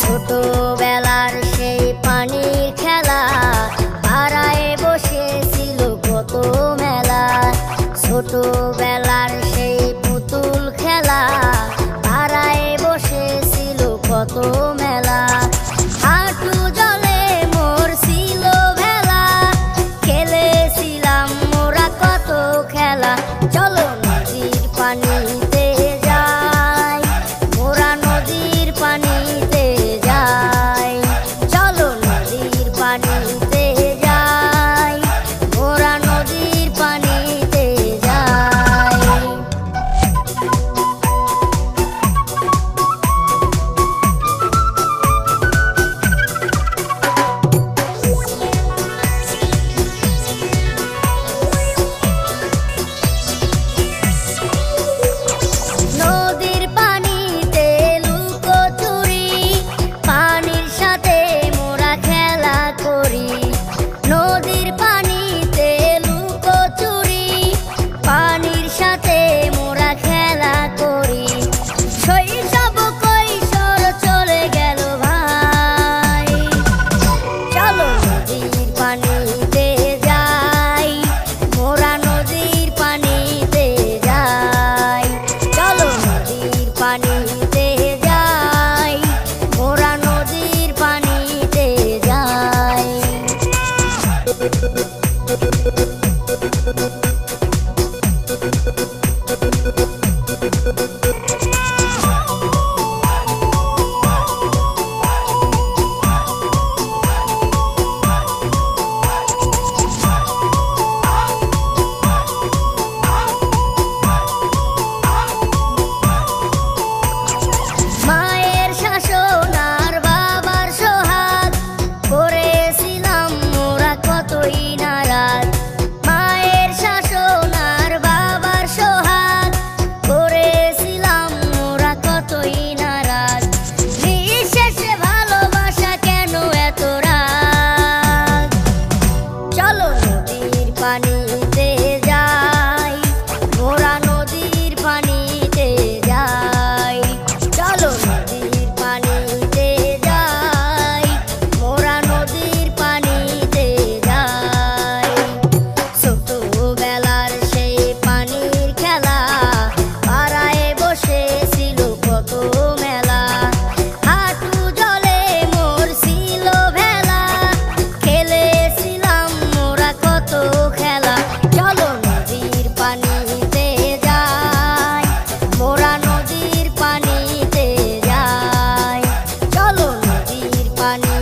ছোটবেলার সেই পানির খেলা, পাড়ায় বসেছিল কত মেলা। ছোটবেলার সেই পুতুল খেলা, পাড়ায় বসেছিল কত মেলা। হাঁটু জলে মোর ছিল ভেলা, খেলেছিলাম মোরা কত খেলা। চলো নদীর পানিতে যাই, মোরা নদীর পানিতে যাই। চলো নদীর পানিতে যাই, মোরা নদীর পানিতে যাই। নদীর পানিতে লুকোচুরি, পানির সাথে মোরা খেলা করি। নদীর পানিতে লুকোচুরি, পানির সাথে মোরা খেলা করি। শৈশব কৈশোর চলে গেল ভাই, চলো নদীর পানিতে যাই, মোরা নদীর পানিতে যাই। চলো নদীর পানিতে যাই, মোরা নদীর পানিতে যাই। মায়ের শাসন আর বাবার সোহাগ, করেছিলাম মোরা কতই নারাজ। মায়ের শাসন আর বাবার সোহাগ, করেছিলাম মোরা কতই নারাজ। নিঃশেষে ভালোবাসা কেন এত রাগ? চলো নদীর পানিতে যাই, মোরা নদীর পানিতে যাই। চলো নদীর পানিতে যাই, মোরা নদীর পানিতে যাই। ছোটবেলার সেই পানির খেলা, পাড়ায় বসেছিল কত মেলা। হাঁটু জলে মোর ছিল ভেলা, খেলেছিলাম মোরা কত খেলা। চলো নদীর পানিতে যাই, মোরা নদীর পানিতে যাই। চলো নদীর পানি